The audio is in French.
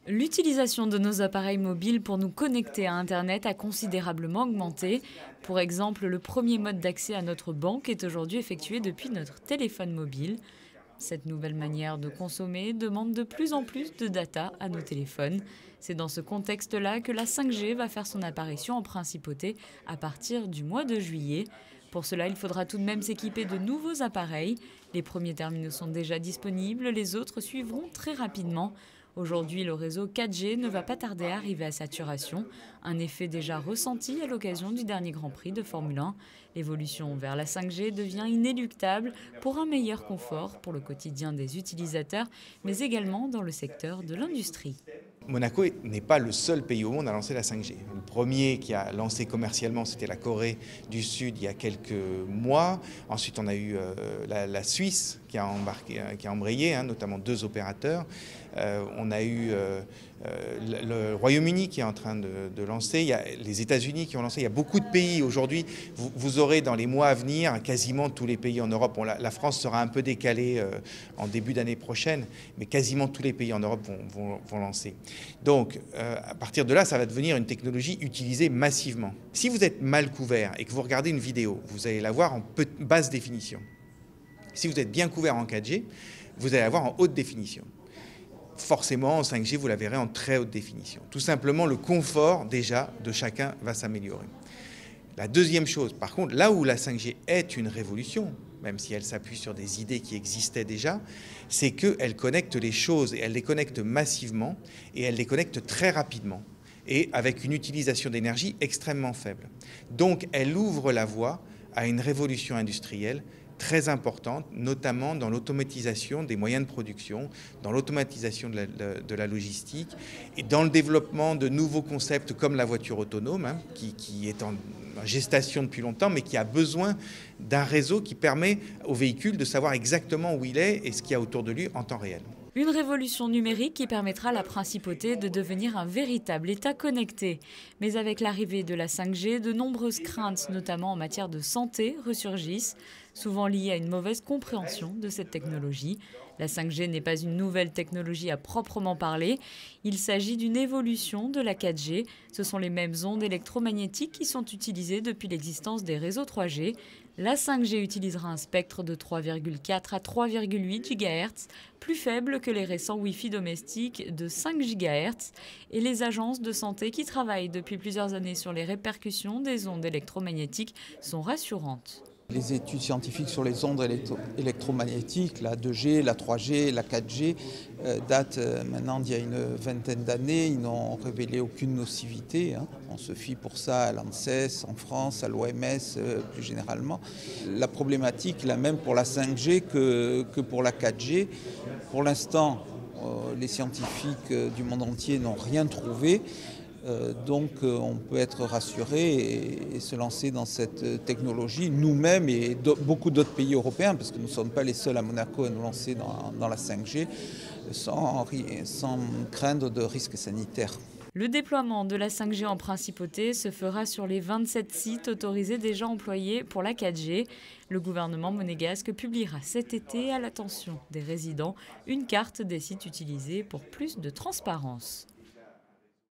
L'utilisation de nos appareils mobiles pour nous connecter à Internet a considérablement augmenté. Pour exemple, le premier mode d'accès à notre banque est aujourd'hui effectué depuis notre téléphone mobile. Cette nouvelle manière de consommer demande de plus en plus de data à nos téléphones. C'est dans ce contexte-là que la 5G va faire son apparition en principauté à partir du mois de juillet. Pour cela, il faudra tout de même s'équiper de nouveaux appareils. Les premiers terminaux sont déjà disponibles, les autres suivront très rapidement. Aujourd'hui, le réseau 4G ne va pas tarder à arriver à saturation, un effet déjà ressenti à l'occasion du dernier Grand Prix de Formule 1. L'évolution vers la 5G devient inéluctable pour un meilleur confort pour le quotidien des utilisateurs, mais également dans le secteur de l'industrie. Monaco n'est pas le seul pays au monde à lancer la 5G. Le premier qui a lancé commercialement, c'était la Corée du Sud il y a quelques mois. Ensuite, on a eu la Suisse qui a embrayé, notamment 2 opérateurs. On a eu le Royaume-Uni qui est en train de lancer. Il y a les États-Unis qui ont lancé. Il y a beaucoup de pays aujourd'hui. Vous aurez dans les mois à venir quasiment tous les pays en Europe. Bon, la France sera un peu décalée en début d'année prochaine, mais quasiment tous les pays en Europe vont lancer. Donc, à partir de là, ça va devenir une technologie utilisée massivement. Si vous êtes mal couvert et que vous regardez une vidéo, vous allez la voir en basse définition. Si vous êtes bien couvert en 4G, vous allez la voir en haute définition. Forcément, en 5G, vous la verrez en très haute définition. Tout simplement, le confort, déjà, de chacun va s'améliorer. La deuxième chose, par contre, là où la 5G est une révolution, même si elle s'appuie sur des idées qui existaient déjà, c'est qu'elle connecte les choses, et elle les connecte massivement, et elle les connecte très rapidement, et avec une utilisation d'énergie extrêmement faible. Donc, elle ouvre la voie à une révolution industrielle très importante, notamment dans l'automatisation des moyens de production, dans l'automatisation de la logistique et dans le développement de nouveaux concepts comme la voiture autonome, qui est en gestation depuis longtemps, mais qui a besoin d'un réseau qui permet au véhicule de savoir exactement où il est et ce qu'il y a autour de lui en temps réel. Une révolution numérique qui permettra à la principauté de devenir un véritable État connecté. Mais avec l'arrivée de la 5G, de nombreuses craintes, notamment en matière de santé, ressurgissent, souvent liées à une mauvaise compréhension de cette technologie. La 5G n'est pas une nouvelle technologie à proprement parler, il s'agit d'une évolution de la 4G. Ce sont les mêmes ondes électromagnétiques qui sont utilisées depuis l'existence des réseaux 3G. La 5G utilisera un spectre de 3,4 à 3,8 GHz, plus faible que les récents Wi-Fi domestiques de 5 GHz, et les agences de santé qui travaillent depuis plusieurs années sur les répercussions des ondes électromagnétiques sont rassurantes. Les études scientifiques sur les ondes électromagnétiques, la 2G, la 3G, la 4G, datent maintenant d'il y a une vingtaine d'années. Ils n'ont révélé aucune nocivité. On se fie pour ça à l'ANSES en France, à l'OMS plus généralement. La problématique, la même pour la 5G que pour la 4G. Pour l'instant, les scientifiques du monde entier n'ont rien trouvé. Donc on peut être rassuré et se lancer dans cette technologie, nous-mêmes et beaucoup d'autres pays européens, parce que nous ne sommes pas les seuls à Monaco à nous lancer dans la 5G, sans craindre de risques sanitaires. Le déploiement de la 5G en principauté se fera sur les 27 sites autorisés déjà employés pour la 4G. Le gouvernement monégasque publiera cet été à l'attention des résidents une carte des sites utilisés pour plus de transparence.